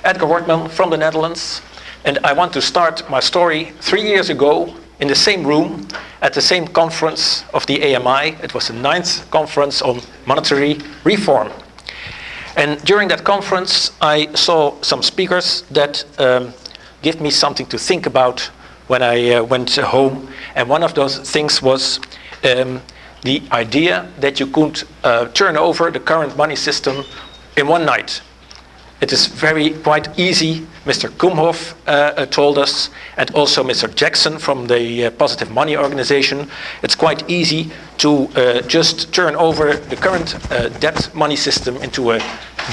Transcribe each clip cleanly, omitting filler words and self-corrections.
Edgar Wortmann from the Netherlands, and I want to start my story 3 years ago in the same room at the same conference of the AMI. It was the 9th conference on monetary reform. And during that conference, I saw some speakers that gave me something to think about when I went home. And one of those things was the idea that you could turn over the current money system in one night. It is quite easy. Mr. Kumhoff told us, and also Mr. Jackson from the Positive Money Organization. It's quite easy to just turn over the current debt money system into a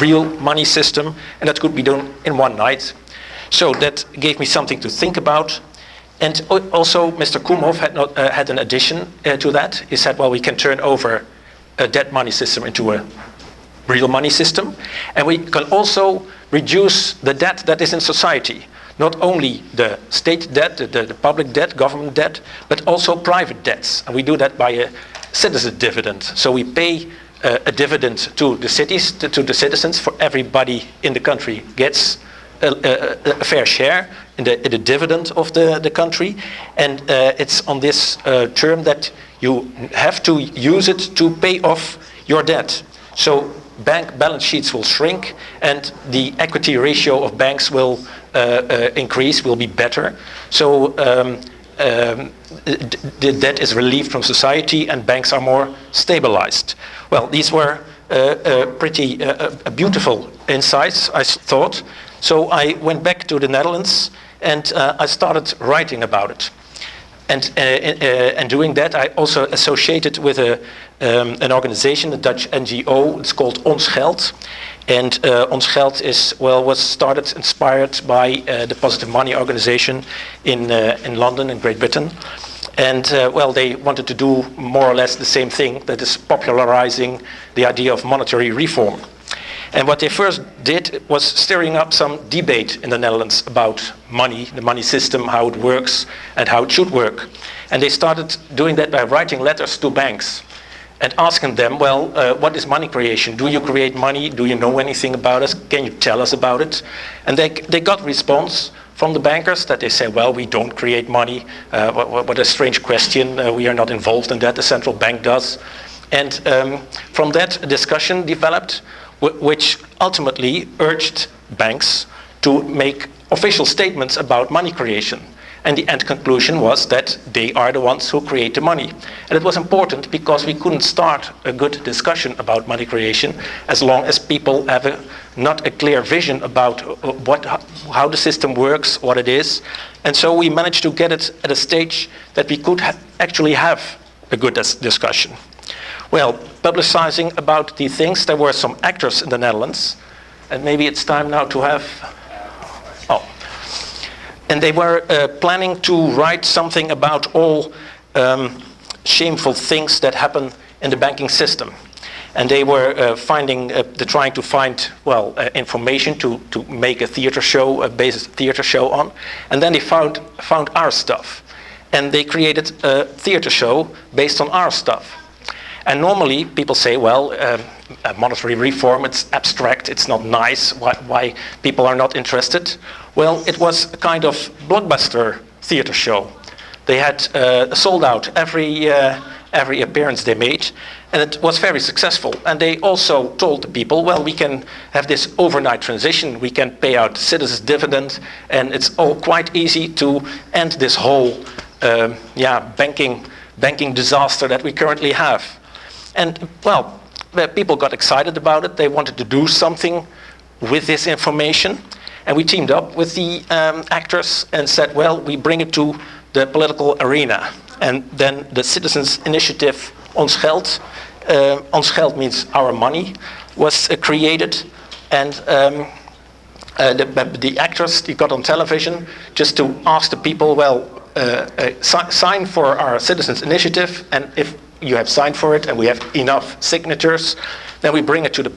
real money system, and that could be done in one night. So that gave me something to think about. And also Mr. Kumhoff had an addition to that. He said, well, we can turn over a debt money system into a real money system, and we can also reduce the debt that is in society. Not only the state debt, the public debt, government debt, but also private debts. And we do that by a citizen dividend. So we pay a dividend to the cities, to the citizens, for everybody in the country gets a fair share in the dividend of the country. And it's on this term that you have to use it to pay off your debt. So bank balance sheets will shrink, and the equity ratio of banks will increase, will be better. So the debt is relieved from society, and banks are more stabilized. Well, these were pretty beautiful insights, I thought. So I went back to the Netherlands, and I started writing about it. And doing that, I also associated with an organization, a Dutch NGO. It's called Ons Geld, and Ons Geld was inspired by the Positive Money Organization in London, in Great Britain, and they wanted to do more or less the same thing, that is popularizing the idea of monetary reform. And what they first did was stirring up some debate in the Netherlands about money, the money system, how it works and how it should work. And they started doing that by writing letters to banks and asking them, well, what is money creation? Do you create money? Do you know anything about it? Can you tell us about it? And they got response from the bankers that they say, well, we don't create money. What a strange question. We are not involved in that. The central bank does. And from that, a discussion developed which ultimately urged banks to make official statements about money creation. And the end conclusion was that they are the ones who create the money. And it was important because we couldn't start a good discussion about money creation as long as people have not a clear vision about how the system works, what it is. And so we managed to get it at a stage that we could actually have a good discussion. Well, publicizing about the things, there were some actors in the Netherlands, and maybe it's time now to have... Oh. And they were planning to write something about all shameful things that happen in the banking system. And they were trying to find, information to make a theater show, a basic theater show on. And then they found our stuff. And they created a theater show based on our stuff. And normally people say, well, monetary reform, it's abstract, it's not nice, why people are not interested? Well, it was a kind of blockbuster theater show. They had sold out every appearance they made, and it was very successful. And they also told the people, well, we can have this overnight transition, we can pay out citizens' dividend, and it's all quite easy to end this whole banking disaster that we currently have. And, well, people got excited about it. They wanted to do something with this information. And we teamed up with the actors and said, well, we bring it to the political arena. And then the Citizens Initiative Ons Geld, Ons Geld means our money, was created. And the actors, they got on television just to ask the people, well, sign for our Citizens Initiative, and if you have signed for it and we have enough signatures, then we bring it to the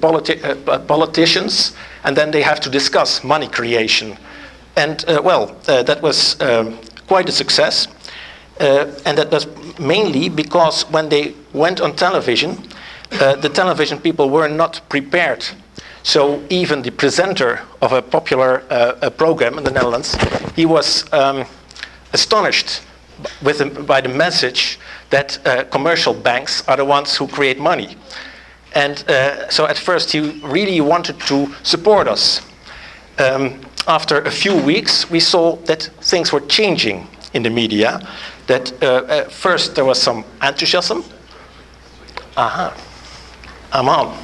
politicians, and then they have to discuss money creation. And that was quite a success. And that was mainly because when they went on television, the television people were not prepared So even the presenter of a popular program in the Netherlands, he was astonished by the message that commercial banks are the ones who create money. And so at first he really wanted to support us. After a few weeks, we saw that things were changing in the media. That at first there was some enthusiasm. Aha, I'm on.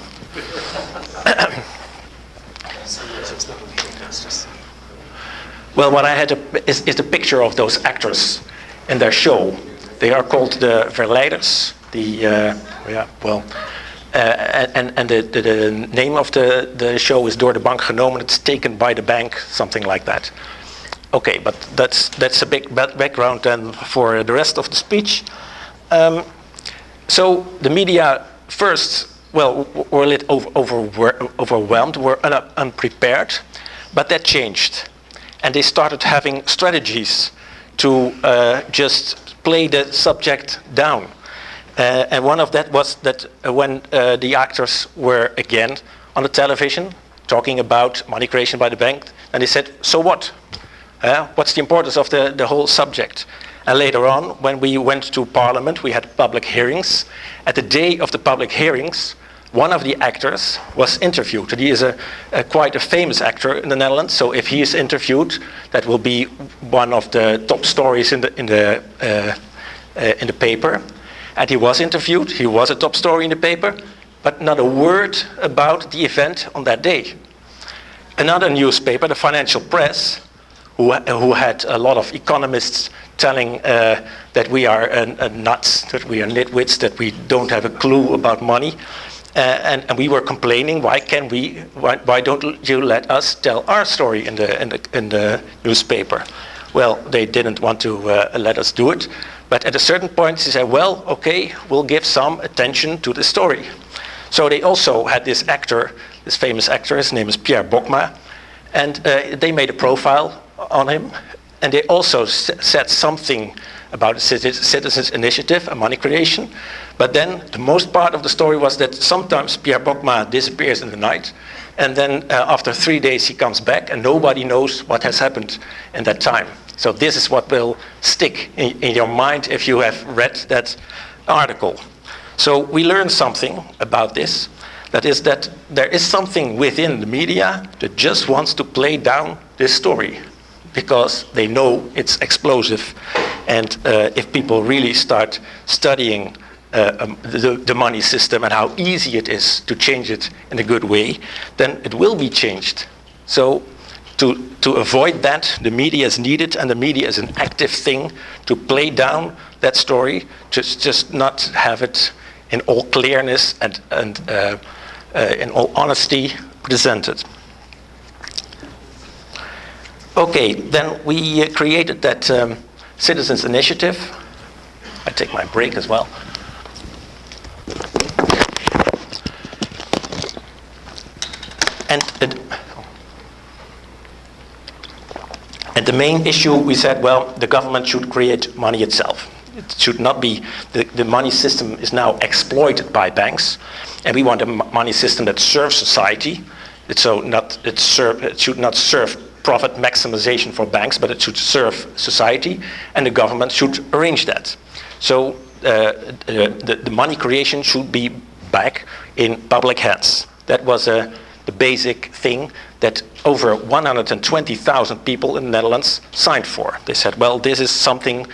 Well, what I had is the picture of those actors in their show. They are called the verleiders. And the name of the show is Door de Bank genomen. It's taken by the bank, something like that. Okay, but that's a big background then for the rest of the speech. So the media first, well, were a little overwhelmed, were unprepared, but that changed. And they started having strategies to just play the subject down. And one of that was that when the actors were again on the television talking about money creation by the bank, and they said, so what? What's the importance of the whole subject? And later on, when we went to Parliament, we had public hearings. At the day of the public hearings, one of the actors was interviewed. He is quite a famous actor in the Netherlands, so if he is interviewed, that will be one of the top stories in the paper. And he was interviewed, he was a top story in the paper, but not a word about the event on that day. Another newspaper, the Financial Press, who had a lot of economists telling that we are nuts, that we are nitwits, that we don't have a clue about money. And we were complaining, why don't you let us tell our story in the newspaper? Well, they didn't want to let us do it. But at a certain point, they said, well, okay, we'll give some attention to the story. So they also had this actor, this famous actor, his name is Pierre Bokma, and they made a profile on him, and they also said something about the Citizens Initiative and money creation. But then the most part of the story was that sometimes Pierre Bokma disappears in the night, and then after 3 days he comes back, and nobody knows what has happened in that time. So this is what will stick in your mind if you have read that article. So we learned something about this. That is that there is something within the media that just wants to play down this story because they know it's explosive. And if people really start studying the money system and how easy it is to change it in a good way, then it will be changed. So to avoid that, the media is needed, and the media is an active thing to play down that story, just not have it in all clearness and in all honesty presented. Okay, then we created that Citizens Initiative. I take my break as well. And the main issue, we said, well, the government should create money itself. It should not be, the money system is now exploited by banks, and we want a money system that serves society. It should not serve profit maximization for banks, but it should serve society, and the government should arrange that. So the money creation should be back in public hands. That was the basic thing that over 120,000 people in the Netherlands signed for. They said, well, this is something,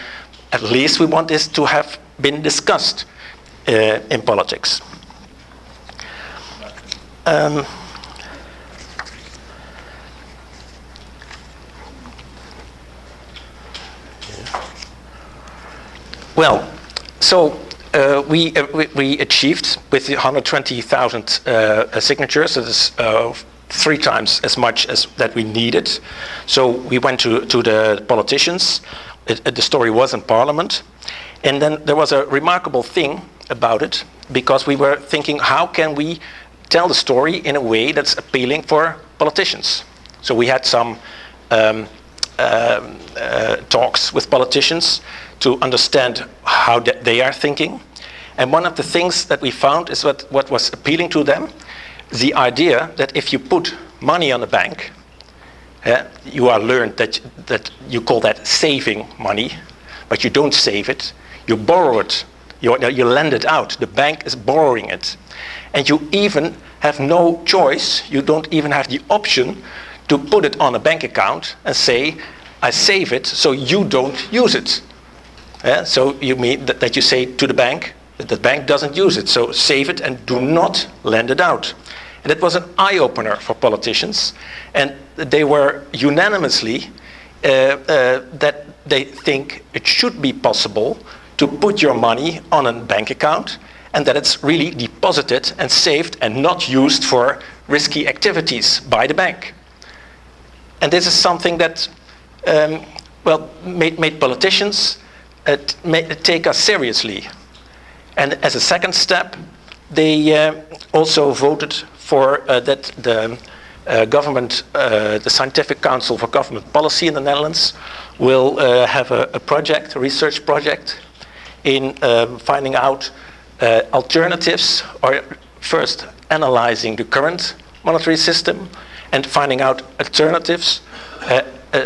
at least we want this to have been discussed in politics. Well, so we achieved with the 120,000 signatures. That is 3 times as much as that we needed. So we went to the politicians. The story was in Parliament, and then there was a remarkable thing about it, because we were thinking, how can we tell the story in a way that's appealing for politicians? So we had some talks with politicians to understand how they are thinking. And one of the things that we found is what was appealing to them the idea that if you put money on a bank, you are learned that you call that saving money, but you don't save it, you borrow it, you lend it out, the bank is borrowing it. And you even have no choice, you don't even have the option to put it on a bank account and say, I save it so you don't use it. So you mean that you say to the bank that the bank doesn't use it, so save it and do not lend it out. And it was an eye-opener for politicians, and they were unanimously that they think it should be possible to put your money on a bank account and that it's really deposited and saved and not used for risky activities by the bank. And this is something that made politicians take us seriously. And as a second step, they also voted for that the government, the Scientific Council for Government Policy in the Netherlands, will have a project, a research project, in finding out alternatives, or first analyzing the current monetary system and finding out alternatives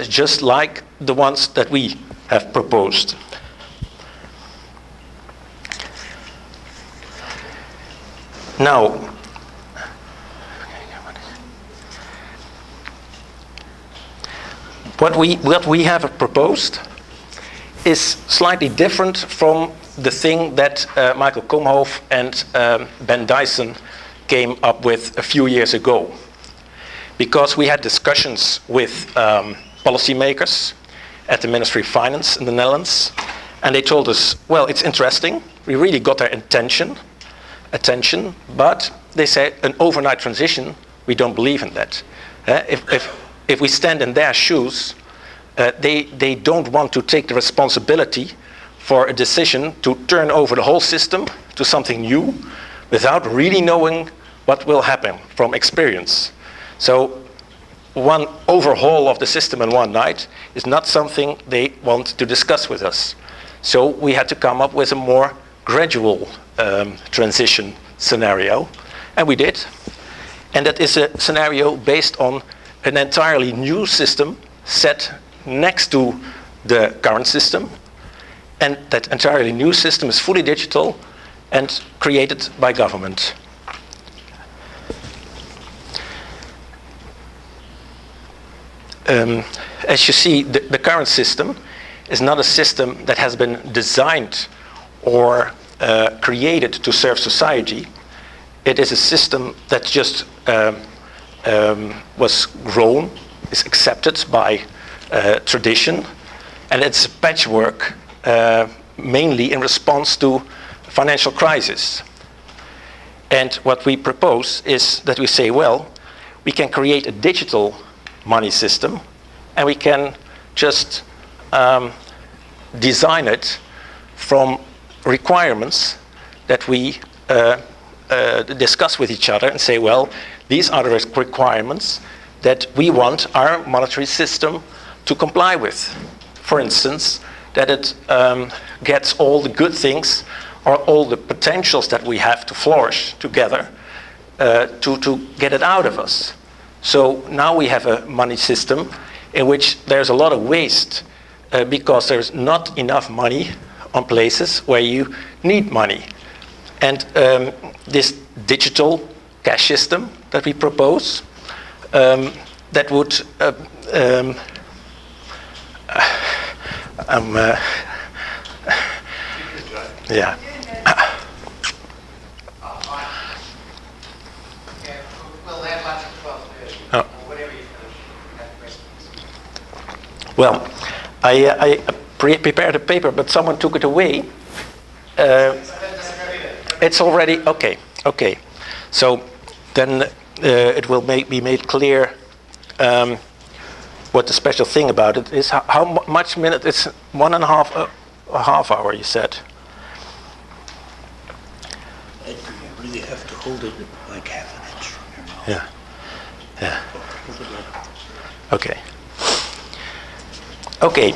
just like the ones that we have proposed. Now, what we have proposed is slightly different from the thing that Michael Komhoff and Ben Dyson came up with a few years ago. Because we had discussions with policymakers at the Ministry of Finance in the Netherlands, and they told us, well, it's interesting, we really got their attention, but they said an overnight transition, we don't believe in that. If we stand in their shoes, they don't want to take the responsibility for a decision to turn over the whole system to something new without really knowing what will happen from experience. So one overhaul of the system in one night is not something they want to discuss with us. So we had to come up with a more gradual transition scenario, and we did. And that is a scenario based on an entirely new system set next to the current system. And that entirely new system is fully digital and created by government. As you see, the current system is not a system that has been designed or created to serve society. It is a system that just was grown, is accepted by tradition, and it's a patchwork mainly in response to financial crisis. And what we propose is that we say, well, we can create a digital money system, and we can just design it from requirements that we discuss with each other and say, well, these are the requirements that we want our monetary system to comply with. For instance, that it gets all the good things or all the potentials that we have to flourish together to get it out of us. So now we have a money system in which there's a lot of waste because there's not enough money on places where you need money. And this digital cash system that we propose, that would yeah. Well, I prepared a paper, but someone took it away. It's already okay. Okay, so then it will be made clear what the special thing about it is. How much minute? It's 1.5 a half hour. You said. You really have to hold it like half an inch from your mouth. Yeah. Yeah. Okay. Okay.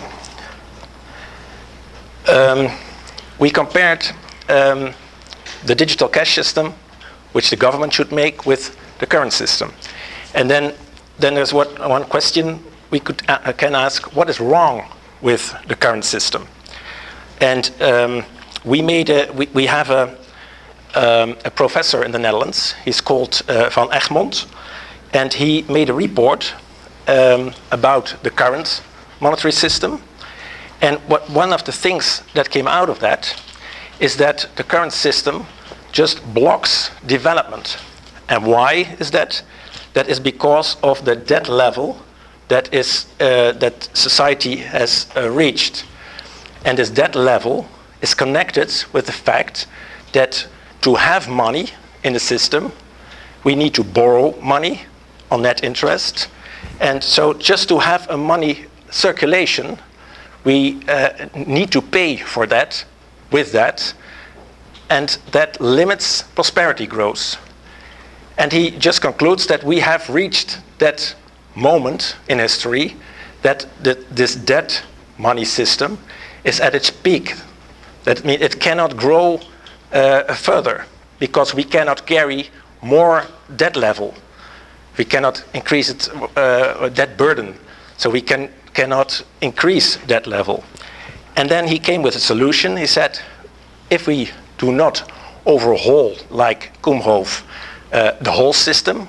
We compared the digital cash system, which the government should make, with the current system. And then there's one question we can ask: what is wrong with the current system? And we have a professor in the Netherlands. He's called Van Egmond, and he made a report about the current monetary system. And one of the things that came out of that is that the current system just blocks development. And why is that? That is because of the debt level that society has reached. And this debt level is connected with the fact that to have money in the system, we need to borrow money on net interest. And so just to have a money circulation, we need to pay for that with that, and that limits prosperity growth. And he just concludes that we have reached that moment in history that this debt money system is at its peak. That means it cannot grow further because we cannot carry more debt level. We cannot increase its debt burden, so we cannot increase that level. And then he came with a solution. He said, if we do not overhaul, like Kumhof, the whole system,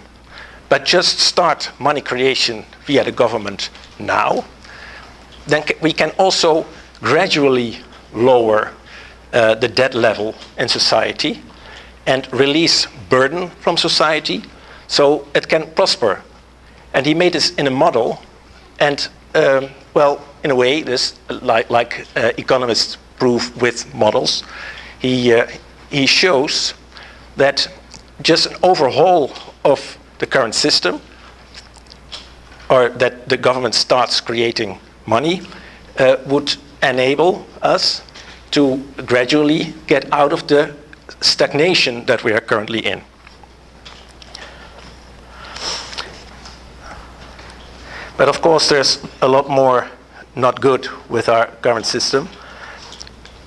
but just start money creation via the government now, then we can also gradually lower the debt level in society and release burden from society so it can prosper. And he made this in a model, and well, in a way, this like economists prove with models, he shows that just an overhaul of the current system, or that the government starts creating money, would enable us to gradually get out of the stagnation that we are currently in. But of course, there's a lot more not good with our current system.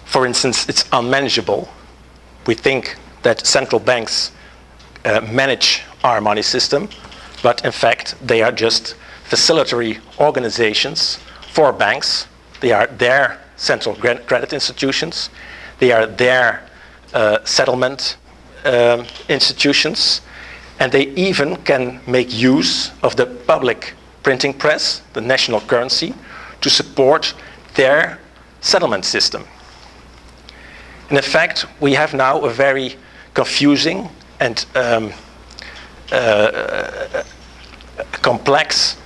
For instance, it's unmanageable. We think that central banks manage our money system, but in fact, they are just facilitatory organizations for banks. They are their central credit institutions. They are their settlement institutions. And they even can make use of the public printing press, the national currency, to support their settlement system. And in fact, we have now a very confusing and complex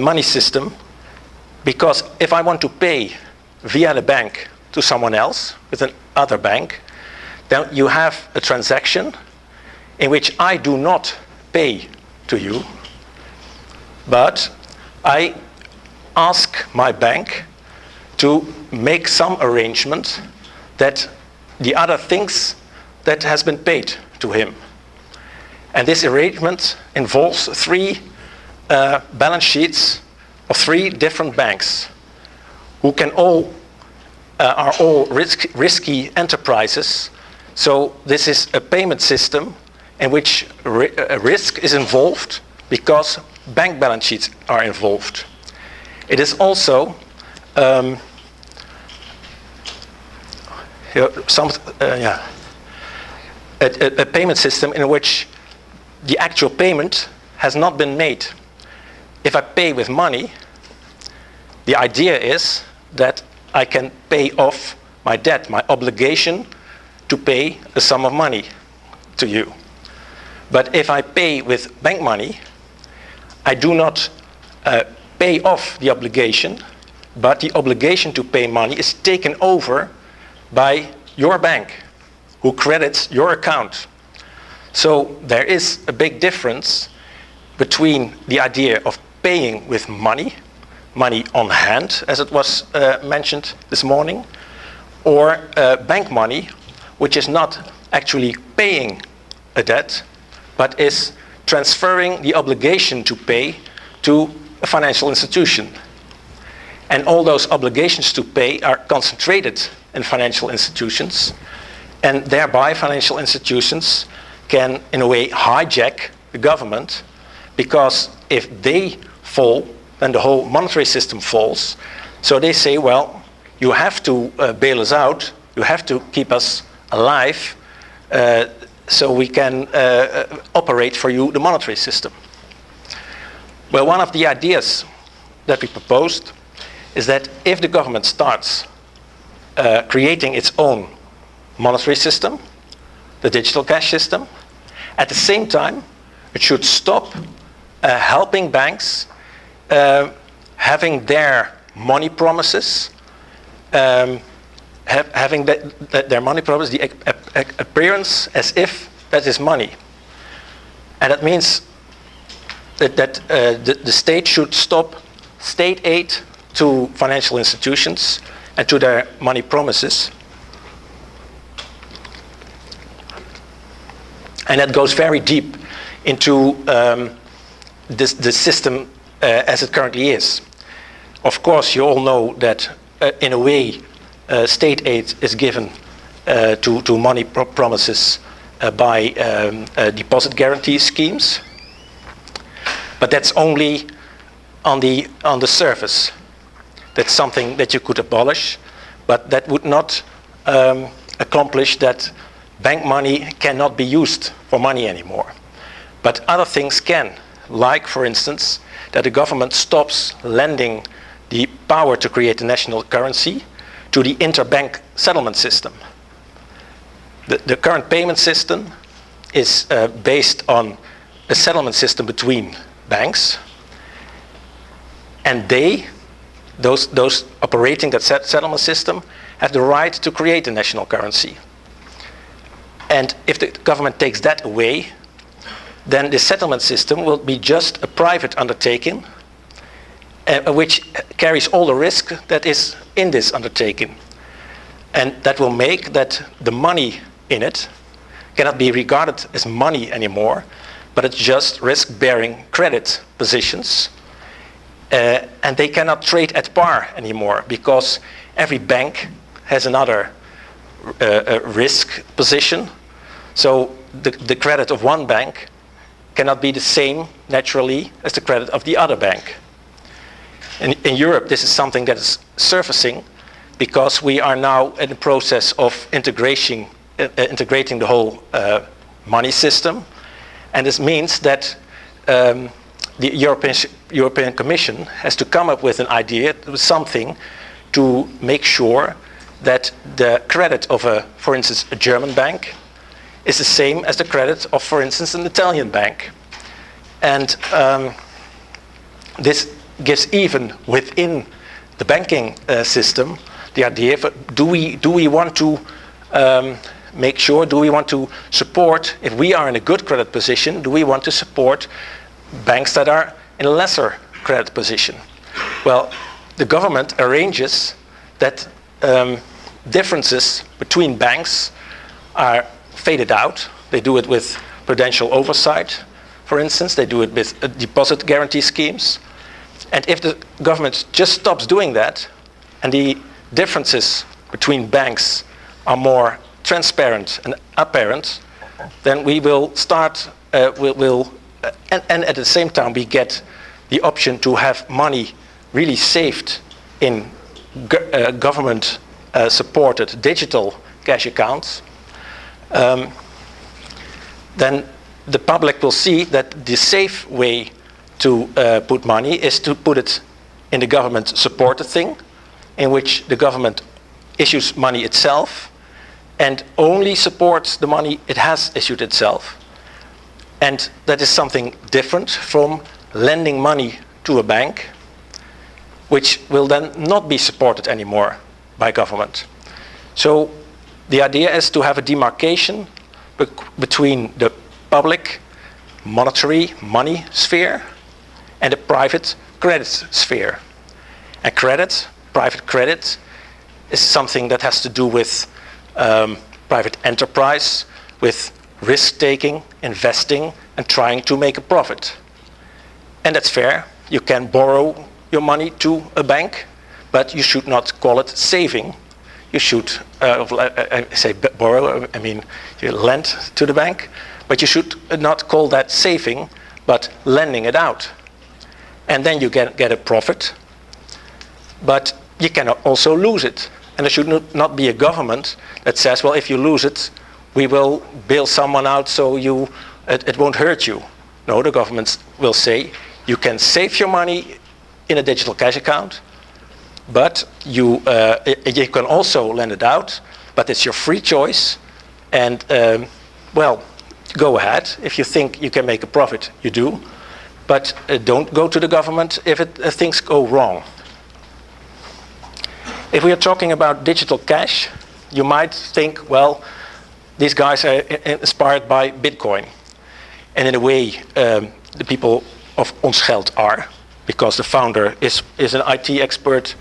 money system, because if I want to pay via the bank to someone else with another bank, then you have a transaction in which I do not pay to you, but I ask my bank to make some arrangement that the other thinks that has been paid to him. And this arrangement involves three balance sheets of three different banks who can are all risky enterprises. So this is a payment system in which risk is involved because bank balance sheets are involved. It is also a payment system in which the actual payment has not been made. If I pay with money, the idea is that I can pay off my debt, my obligation to pay a sum of money to you. But if I pay with bank money, I do not pay off the obligation, but the obligation to pay money is taken over by your bank, who credits your account. So there is a big difference between the idea of paying with money on hand, as it was mentioned this morning, or bank money, which is not actually paying a debt, but is transferring the obligation to pay to a financial institution. And all those obligations to pay are concentrated in financial institutions, and thereby financial institutions can, in a way, hijack the government, because if they fall, then the whole monetary system falls. So they say, well, you have to bail us out, you have to keep us alive, so we can operate for you the monetary system. Well, one of the ideas that we proposed is that if the government starts creating its own monetary system, the digital cash system, at the same time it should stop helping banks having their money promises, having their money promise, the appearance as if that is money. And that means that the state should stop state aid to financial institutions and to their money promises. And that goes very deep into the system as it currently is. Of course, you all know that in a way state aid is given to money promises by deposit guarantee schemes. But that's only on the surface. That's something that you could abolish, but that would not accomplish that bank money cannot be used for money anymore. But other things can, like, for instance, that the government stops lending the power to create a national currency to the interbank settlement system. The current payment system is based on a settlement system between banks, and those operating that settlement system have the right to create a national currency. And if the government takes that away, then the settlement system will be just a private undertaking which carries all the risk that is in this undertaking. And that will make that the money in it cannot be regarded as money anymore, but it's just risk-bearing credit positions. And they cannot trade at par anymore, because every bank has another risk position. So the credit of one bank cannot be the same, naturally, as the credit of the other bank. In Europe, this is something that is surfacing because we are now in the process of integrating the whole money system. And this means that the European Commission has to come up with an idea, something to make sure that the credit of, for instance, a German bank is the same as the credit of, for instance, an Italian bank. And this gives, even within the banking system, the idea of do we want to make sure, do we want to support, if we are in a good credit position, do we want to support banks that are in a lesser credit position? Well, the government arranges that differences between banks are faded out. They do it with prudential oversight, for instance. They do it with deposit guarantee schemes. And if the government just stops doing that, and the differences between banks are more transparent and apparent, then we will start, and at the same time we get the option to have money really saved in government supported digital cash accounts. Then the public will see that the safe way to put money is to put it in the government supported thing, in which the government issues money itself and only supports the money it has issued itself. And that is something different from lending money to a bank, which will then not be supported anymore by government. So the idea is to have a demarcation between the public monetary money sphere and the private credit sphere. And credit, private credit, is something that has to do with private enterprise, with risk-taking, investing, and trying to make a profit. And that's fair. You can borrow your money to a bank, but you should not call it saving. You should, I say borrow, I mean you lend to the bank, But you should not call that saving, but lending it out. And then you get a profit, but you can also lose it. And there should not be a government that says, well, if you lose it, we will bail someone out so it won't hurt you. No, the government will say, you can save your money in a digital cash account, but you can also lend it out, but it's your free choice. And, well, go ahead. If you think you can make a profit, you do. But don't go to the government if things go wrong. If we are talking about digital cash, you might think, well, these guys are inspired by Bitcoin. And in a way, the people of Ons Geld are, because the founder is an IT expert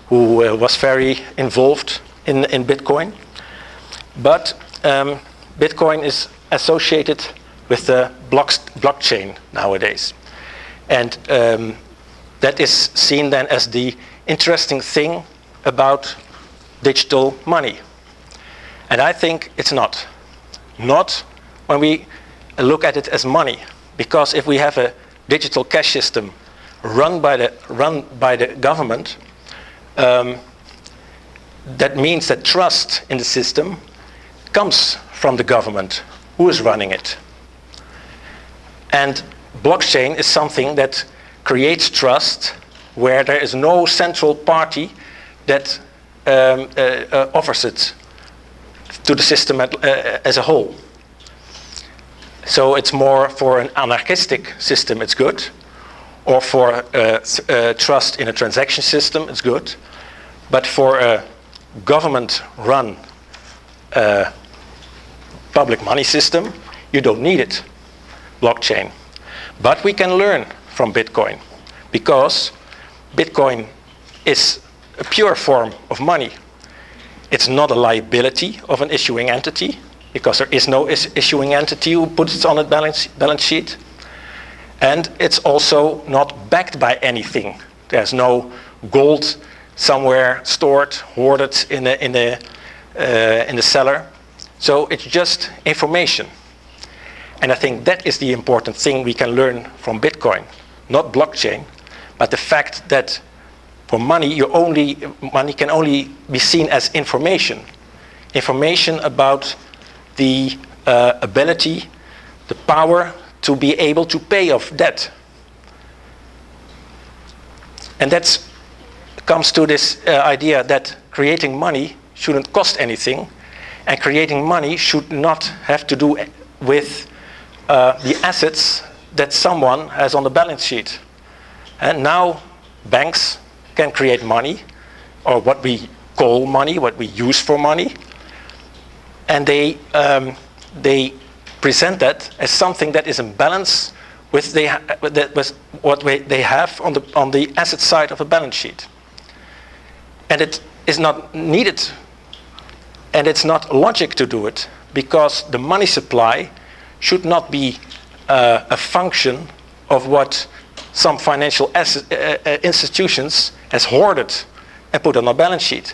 who was very involved in Bitcoin. But Bitcoin is associated with the blockchain nowadays. And that is seen then as the interesting thing about digital money. And I think it's not. Not when we look at it as money. Because if we have a digital cash system run by the government, that means that trust in the system comes from the government who is running it. And blockchain is something that creates trust where there is no central party that offers it to the system as a whole. So it's more for an anarchistic system, it's good. Or for trust in a transaction system, it's good. But for a government-run public money system, you don't need it, blockchain. But we can learn from Bitcoin, because Bitcoin is a pure form of money. It's not a liability of an issuing entity, because there is no issuing entity who puts it on a balance sheet. And it's also not backed by anything. There's no gold somewhere stored, hoarded in the cellar. So it's just information. And I think that is the important thing we can learn from Bitcoin. Not blockchain, but the fact that for money, money can only be seen as information. Information about the ability, the power to be able to pay off debt. And that comes to this idea that creating money shouldn't cost anything, and creating money should not have to do with the assets that someone has on the balance sheet. And now banks can create money, or what we call money, what we use for money, and they present that as something that is in balance with what they have on the asset side of a balance sheet. And it is not needed, and it's not logic to do it, because the money supply should not be a function of what some financial institutions has hoarded and put on a balance sheet.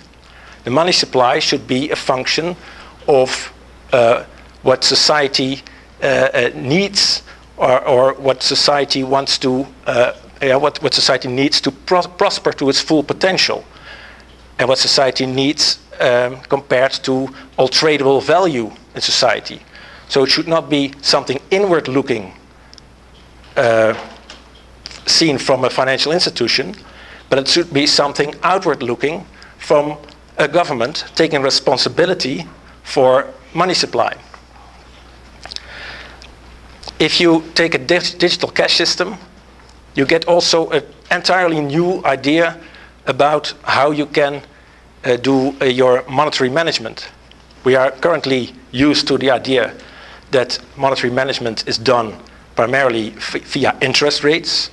The money supply should be a function of what society needs, or what society wants to, what society needs to prosper to its full potential, and what society needs compared to all tradable value in society. So it should not be something inward-looking, seen from a financial institution, but it should be something outward-looking from a government taking responsibility for money supply. If you take a digital cash system, you get also an entirely new idea about how you can do your monetary management. We are currently used to the idea that monetary management is done primarily via interest rates,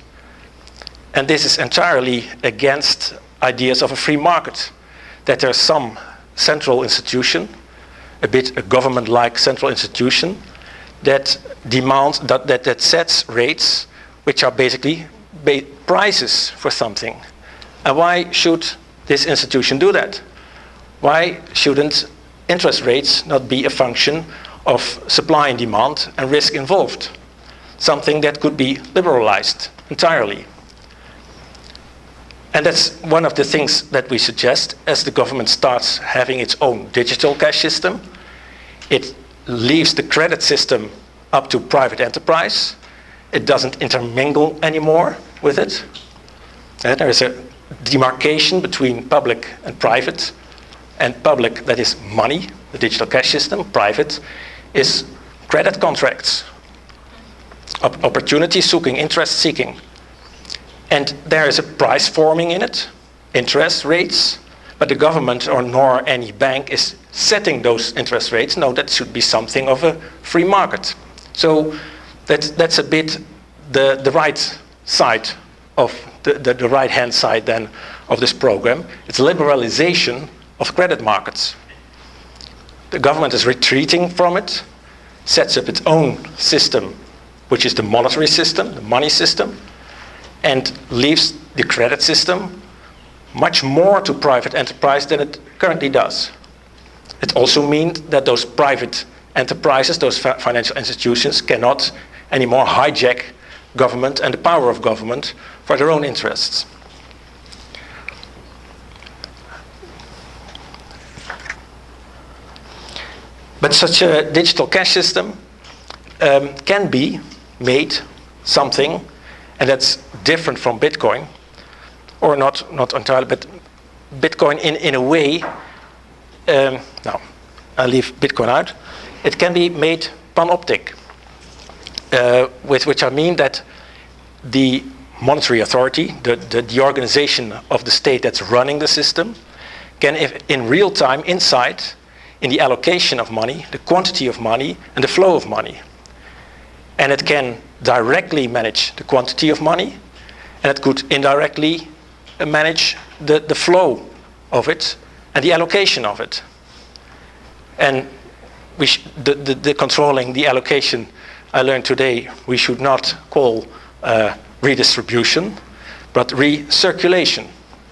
and this is entirely against ideas of a free market, that there's some central institution, a bit a government-like central institution, that demands, that sets rates which are basically prices for something. And why should this institution do that? Why shouldn't interest rates not be a function of supply and demand and risk involved, something that could be liberalized entirely. And that's one of the things that we suggest as the government starts having its own digital cash system. It leaves the credit system up to private enterprise. It doesn't intermingle anymore with it. There is a demarcation between public and private. And public, that is money, the digital cash system. Private is credit contracts, opportunity seeking, interest seeking. And there is a price forming in it, interest rates, but the government or nor any bank is setting those interest rates. No, that should be something of a free market. So that's a bit the right side of the right-hand side then of this program. It's liberalization of credit markets. The government is retreating from it, sets up its own system, which is the monetary system, the money system, and leaves the credit system much more to private enterprise than it currently does. It also means that those private enterprises, those financial institutions, cannot anymore hijack government and the power of government for their own interests. But such a digital cash system can be made something, and that's different from Bitcoin, or not entirely, but Bitcoin in a way, no, I'll leave Bitcoin out. It can be made panoptic, with which I mean that the monetary authority, the organization of the state that's running the system, can, if in real time, insight in the allocation of money, the quantity of money, and the flow of money. And it can directly manage the quantity of money, and it could indirectly manage the flow of it and the allocation of it. And the controlling the allocation, I learned today, we should not call redistribution, but recirculation.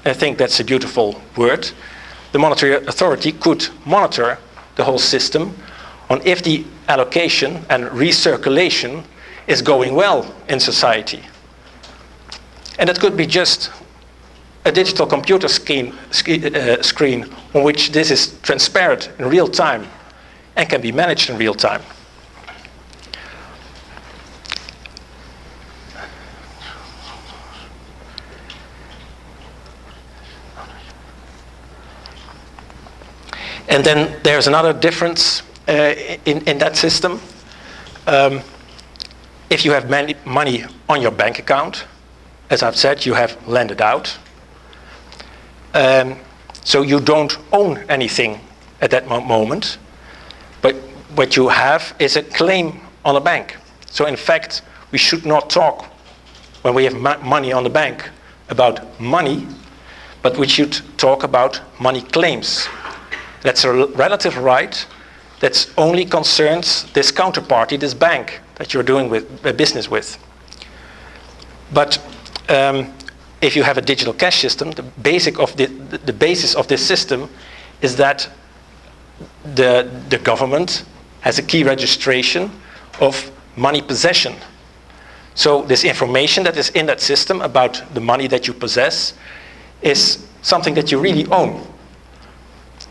I think that's a beautiful word. The monetary authority could monitor the whole system on if the allocation and recirculation is going well in society. And it could be just a digital computer screen on which this is transparent in real time and can be managed in real time. And then there's another difference in that system. If you have money on your bank account, as I've said, you have lent it out. So you don't own anything at that moment, but what you have is a claim on a bank. So in fact, we should not talk, when we have money on the bank, about money, but we should talk about money claims. That's a relative right that only concerns this counterparty, this bank that you're doing business with. But if you have a digital cash system, the basis of this system is that the government has a key registration of money possession. So this information that is in that system about the money that you possess is something that you really own.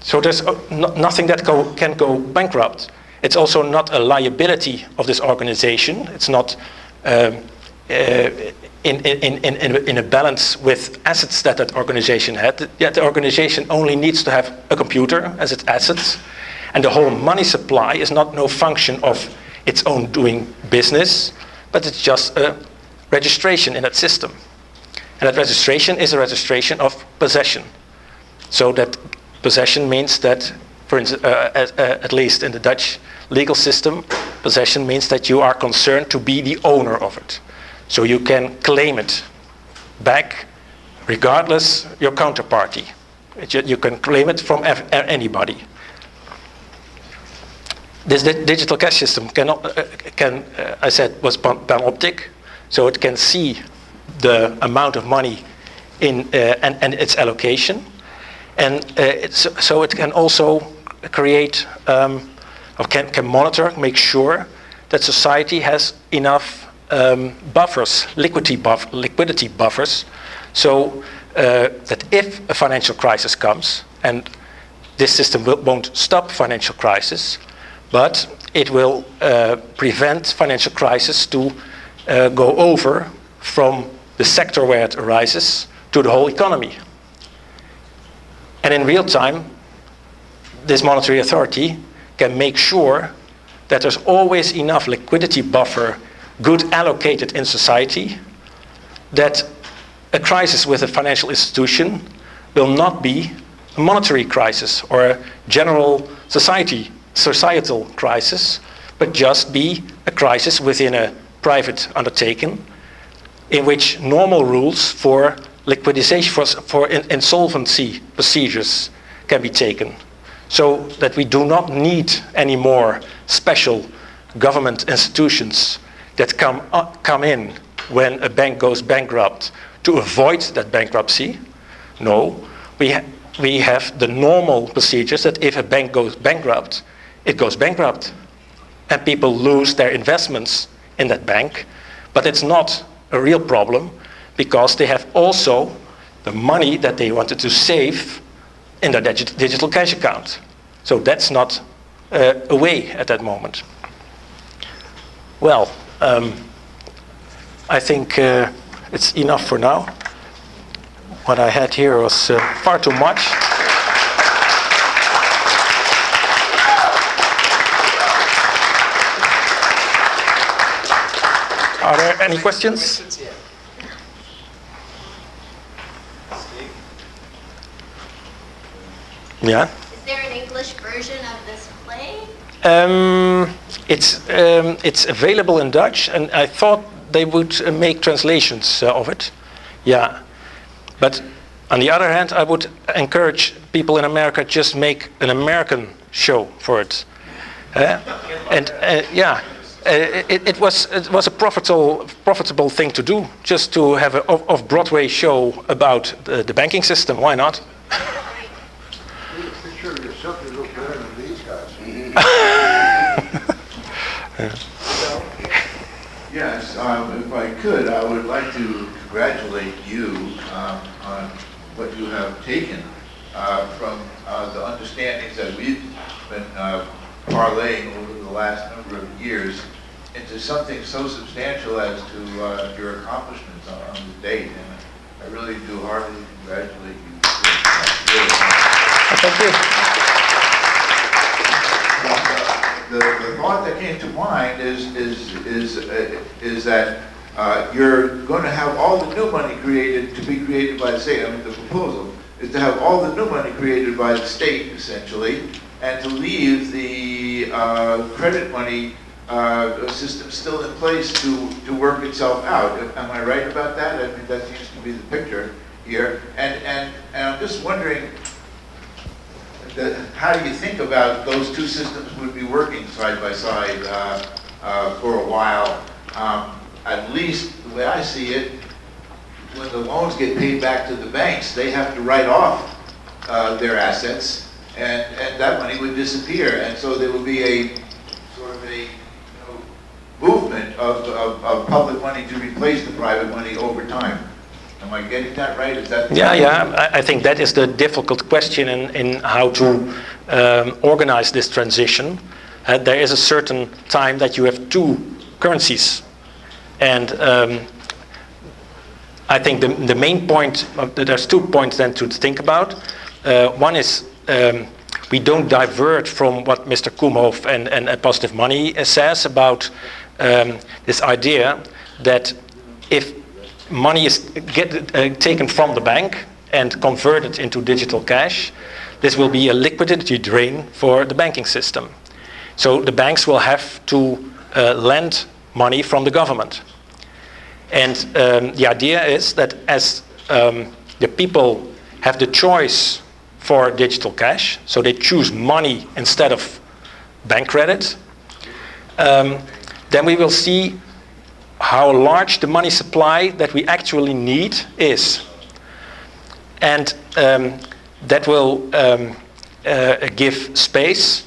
So there's nothing that can go bankrupt. It's also not a liability of this organization. It's not in a balance with assets that organization had. Yet the organization only needs to have a computer as its assets, and the whole money supply is not no function of its own doing business, but it's just a registration in that system. And that registration is a registration of possession. So that possession means that, for instance, at least in the Dutch legal system, possession means that you are concerned to be the owner of it. So you can claim it back regardless your counterparty. You can claim it from anybody. This digital cash system I said, was panoptic, so it can see the amount of money in and its allocation. And so it can also create or can monitor, make sure that society has enough buffers, liquidity buffers, so that if a financial crisis comes, and this system won't stop financial crisis, but it will prevent financial crisis to go over from the sector where it arises to the whole economy. And in real time, this monetary authority can make sure that there's always enough liquidity buffer, good allocated in society, that a crisis with a financial institution will not be a monetary crisis or a general societal crisis, but just be a crisis within a private undertaking in which normal rules for liquidization, for insolvency procedures can be taken. So that we do not need any more special government institutions that come in when a bank goes bankrupt to avoid that bankruptcy. No, we have the normal procedures that if a bank goes bankrupt, it goes bankrupt. And people lose their investments in that bank. But it's not a real problem because they have also the money that they wanted to save in their digital cash account. So that's not a way at that moment. Well, I think it's enough for now. What I had here was far too much. Are there any questions? Yeah. Is there an English version of this play? It's available in Dutch, and I thought they would make translations of it. Yeah. But on the other hand, I would encourage people in America just make an American show for it. Yeah. It was a profitable thing to do, just to have an off-Broadway show about the banking system. Why not? Picture yourself, you look better than these guys. Yes, if I could, I would like to congratulate you on what you have taken from the understandings that we've been parlaying over the last number of years into something so substantial as to your accomplishments on the date. And I really do heartily congratulate you. Thank you. The thought that came to mind is that you're going to have all the new money to be created by the state. I mean, the proposal is to have all the new money created by the state, essentially, and to leave the credit money system still in place to work itself out. Am I right about that? I mean, that seems to be the picture here. And I'm just wondering, how do you think about those two systems would be working side by side for a while? At least the way I see it, when the loans get paid back to the banks, they have to write off their assets, and that money would disappear, and so there would be a sort of a movement of public money to replace the private money over time. Am I getting that right? Is that? Yeah. I think that is the difficult question in how to organize this transition. There is a certain time that you have two currencies, and I think the main point, there's 2 points then to think about. One is we don't divert from what Mr. Koemhof and Positive Money says about this idea that if money is taken from the bank and converted into digital cash, this will be a liquidity drain for the banking system. So the banks will have to lend money from the government. And the idea is that as the people have the choice for digital cash, so they choose money instead of bank credit, then we will see how large the money supply that we actually need is. And that will give space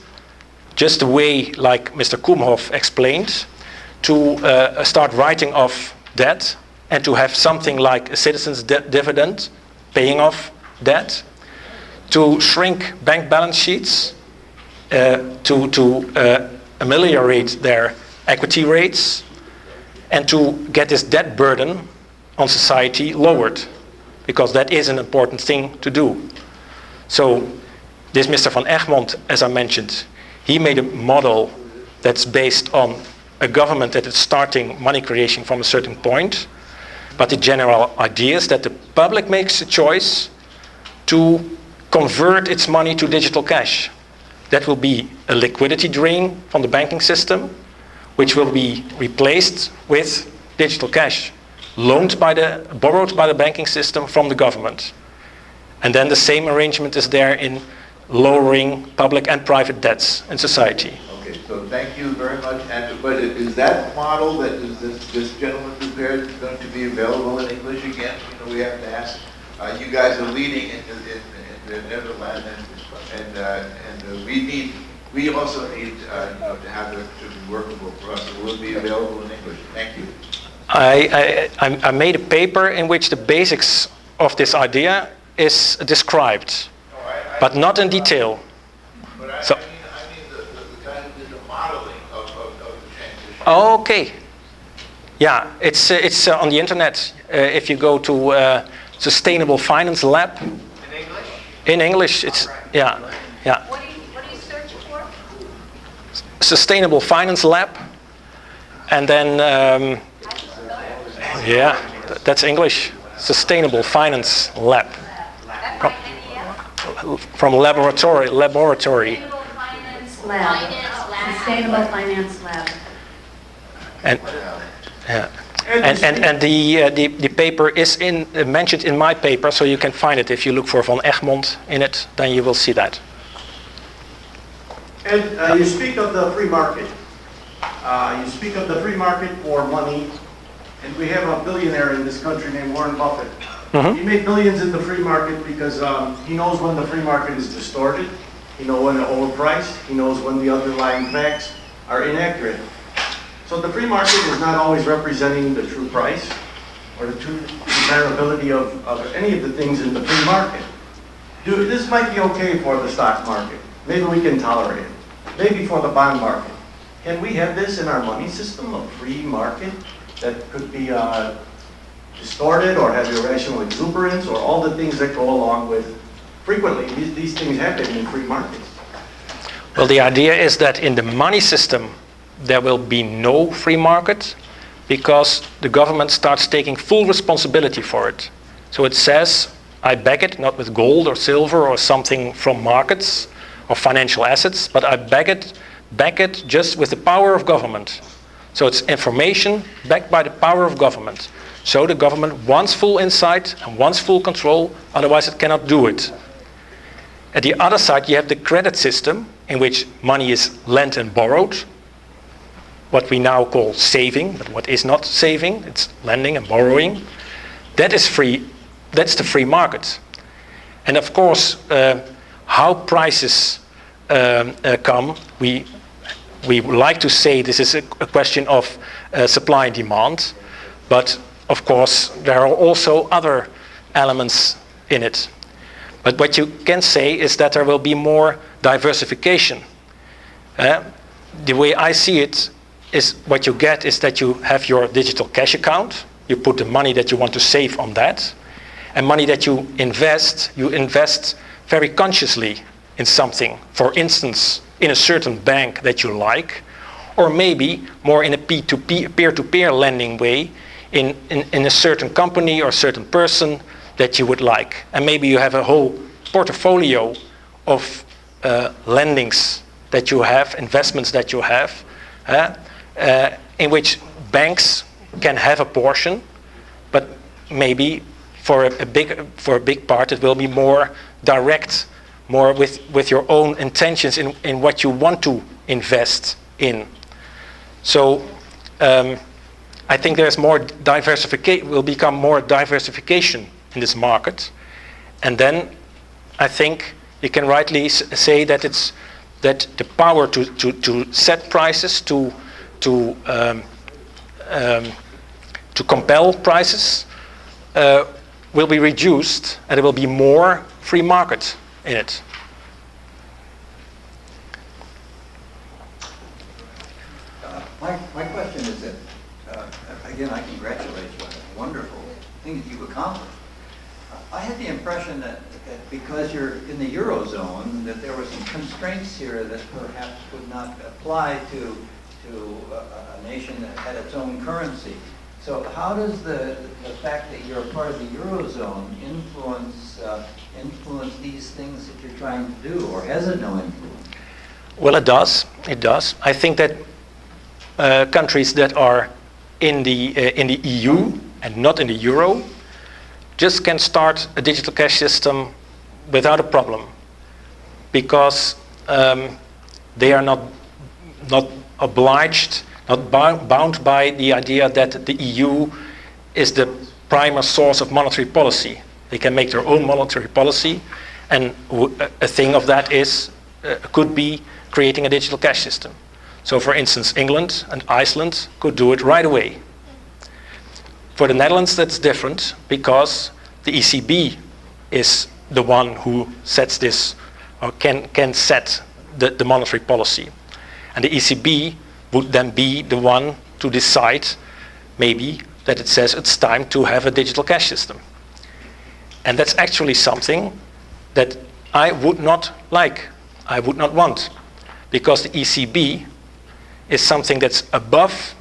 just the way, like Mr. Kumhoff explained, to start writing off debt and to have something like a citizen's dividend, paying off debt, to shrink bank balance sheets, to ameliorate their equity rates, and to get this debt burden on society lowered, because that is an important thing to do. So this Mr. van Egmond, as I mentioned, he made a model that's based on a government that is starting money creation from a certain point, but the general idea is that the public makes a choice to convert its money to digital cash. That will be a liquidity drain from the banking system, which will be replaced with digital cash, borrowed by the banking system from the government. And then the same arrangement is there in lowering public and private debts in society. Okay, so thank you very much. And but is that model that is this gentleman prepared going to be available in English again? You know, we have to ask. You guys are leading in the Netherlands, and we also need to have it to be workable for us. It will be available in English. Thank you. I made a paper in which the basics of this idea is described, but not in detail. But I So- mean the kind of the modeling of the transition. Okay. Yeah, it's on the internet. If you go to Sustainable Finance Lab. In English? In English, it's yeah. What are you searching for? Sustainable Finance Lab, and then yeah, that's English. Sustainable Finance Lab. From laboratory. Sustainable Finance Lab. Finance Lab. Sustainable Finance Lab. And yeah. And the paper is mentioned in my paper, so you can find it if you look for Van Egmond in it. Then you will see that. And you speak of the free market. You speak of the free market for money, and we have a billionaire in this country named Warren Buffett. Mhm. He made billions in the free market because he knows when the free market is distorted, he knows when it's overpriced, he knows when the underlying facts are inaccurate. So the free market is not always representing the true price or the true desirability of any of the things in the free market. This might be okay for the stock market. Maybe we can tolerate it. Maybe for the bond market. Can we have this in our money system, a free market that could be distorted or have irrational exuberance or all the things that go along with? Frequently, these things happen in free markets. Well, the idea is that in the money system, there will be no free market because the government starts taking full responsibility for it. So it says, I back it, not with gold or silver or something from markets or financial assets, but I back it just with the power of government. So it's information backed by the power of government. So the government wants full insight and wants full control, otherwise it cannot do it. At the other side, you have the credit system in which money is lent and borrowed, what we now call saving, but what is not saving, it's lending and borrowing. That is free, that's the free market. And of course, how prices come, we like to say this is a question of supply and demand, but of course there are also other elements in it. But what you can say is that there will be more diversification. The way I see it is what you get is that you have your digital cash account, you put the money that you want to save on that, and money that you invest very consciously in something. For instance, in a certain bank that you like, or maybe more in a peer-to-peer lending way in a certain company or a certain person that you would like. And maybe you have a whole portfolio of lendings that you have, investments that you have, in which banks can have a portion, but maybe for a big part it will be more direct, more with your own intentions in what you want to invest in. So I think there's more diversification, will become more diversification in this market, and then I think you can rightly say that it's that the power to set prices, to compel prices, will be reduced, and there will be more free market in it. My question is that, again, I congratulate you on the wonderful thing that you've accomplished. I had the impression that because you're in the Eurozone, that there were some constraints here that perhaps would not apply to a nation that had its own currency. So how does the fact that you're part of the Eurozone influence these things that you're trying to do, or has it no influence? Well, it does. It does. I think that countries that are in the EU and not in the euro just can start a digital cash system without a problem, because they are not obliged, not bound by the idea that the EU is the primary source of monetary policy. They can make their own monetary policy, and a thing of that is could be creating a digital cash system. So, for instance, England and Iceland could do it right away. For the Netherlands, that's different, because the ECB is the one who sets this, or can set the monetary policy. And the ECB would then be the one to decide, maybe, that it says it's time to have a digital cash system. And that's actually something that I would not like, I would not want, because the ECB is something that's above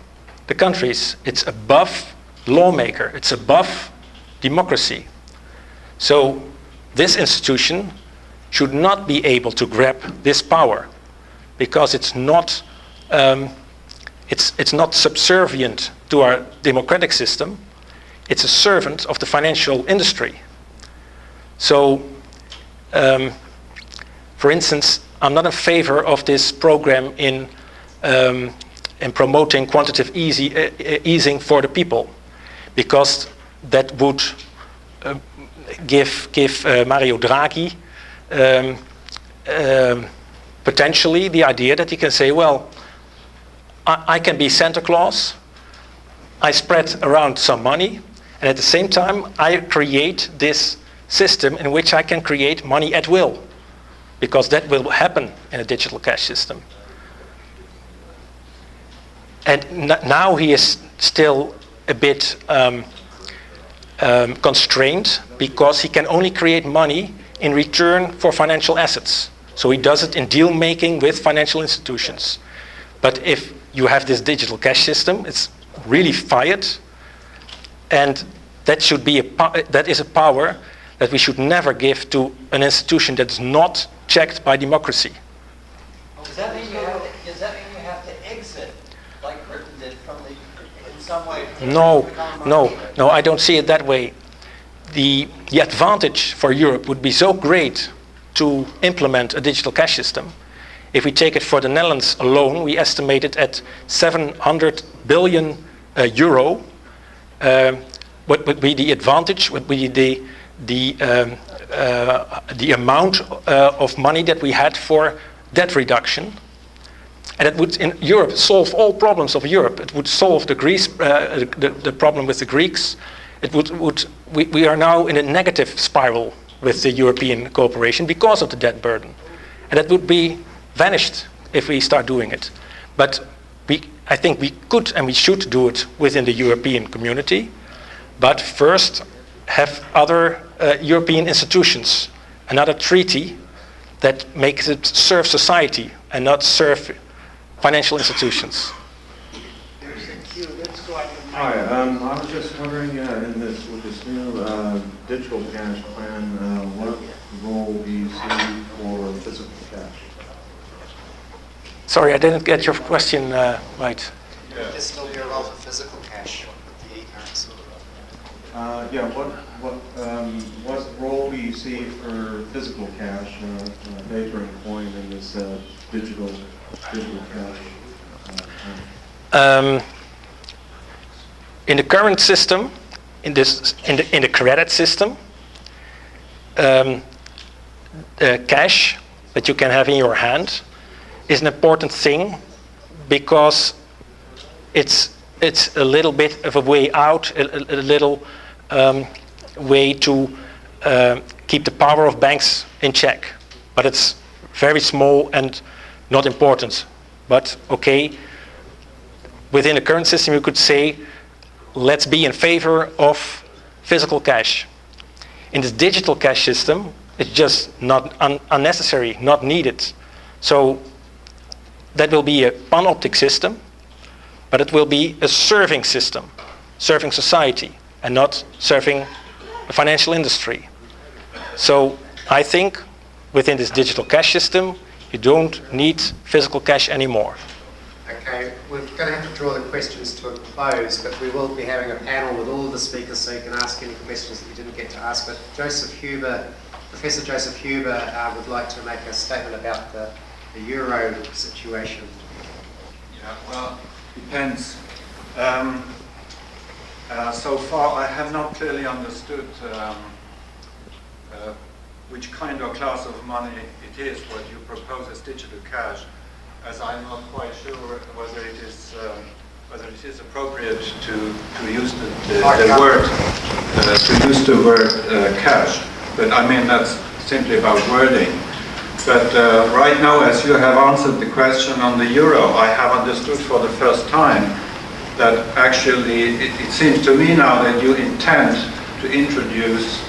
the countries, it's above lawmaker, it's above democracy. So this institution should not be able to grab this power, because it's not subservient to our democratic system. It's a servant of the financial industry. So, for instance, I'm not in favor of this program in promoting quantitative easing for the people, because that would give Mario Draghi potentially the idea that he can say, well, I can be Santa Claus, I spread around some money, and at the same time I create this system in which I can create money at will, because that will happen in a digital cash system. And now he is still a bit constrained, because he can only create money in return for financial assets. So he does it in deal making with financial institutions. But if you have this digital cash system, it's really fiat, and that should be that is a power that we should never give to an institution that is not checked by democracy. Does that mean you have to exit, like Britain did, in some way? No, I don't see it that way. The advantage for Europe would be so great to implement a digital cash system. If we take it for the Netherlands alone, we estimate it at 700 billion euro. What would be the advantage? Would be the amount of money that we had for debt reduction, and it would in Europe solve all problems of Europe. It would solve the problem with the Greeks. It would we are now in a negative spiral with the European cooperation because of the debt burden, and that would be vanished if we start doing it. But I think we could and we should do it within the European community, but first have other European institutions, another treaty that makes it serve society and not serve financial institutions. Hi, I was just wondering, with this new digital cash plan, what role do you see for physical cash? Sorry, I didn't get your question right. Is still your role for physical cash with the e-currency? What role do you see for physical cash, paper and coin, in this digital cash? In the current system, in the credit system, cash that you can have in your hand is an important thing because it's a little bit of a way out, a little way to keep the power of banks in check. But it's very small and not important. But okay, within the current system you could say, let's be in favor of physical cash. In this digital cash system, it's just not unnecessary, not needed. So that will be a panoptic system, but it will be a serving system, serving society, and not serving the financial industry. So I think within this digital cash system, you don't need physical cash anymore. Okay, we're going to have to draw the questions to a close, but we will be having a panel with all of the speakers so you can ask any questions that you didn't get to ask. But Professor Joseph Huber would like to make a statement about the euro situation. Yeah, well, depends. So far, I have not clearly understood which kind of class of money it is, what you propose as digital cash, as I'm not quite sure whether it is appropriate to use the word cash. But I mean that's simply about wording. But right now, as you have answered the question on the euro, I have understood for the first time that actually it seems to me now that you intend to introduce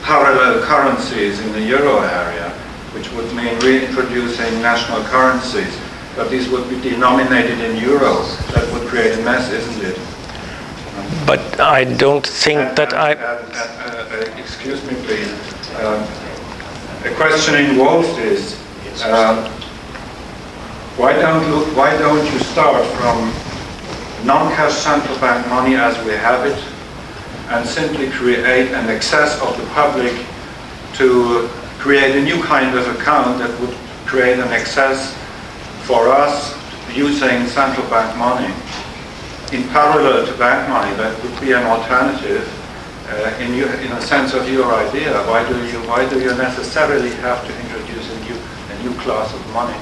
parallel currencies in the euro area, which would mean reintroducing national currencies, but these would be denominated in euros. That would create a mess, isn't it? But I don't think excuse me, please. The question involved is why don't you start from non-cash central bank money as we have it, and simply create an access of the public to create a new kind of account that would create an access for us using central bank money. In parallel to bank money, that would be an alternative in a sense of your idea. Why do you necessarily have to introduce a new class of money?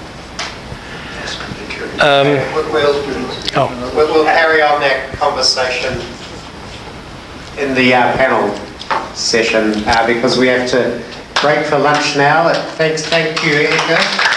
We'll carry on that conversation in the panel session because we have to break for lunch now. Thank you, Edgar.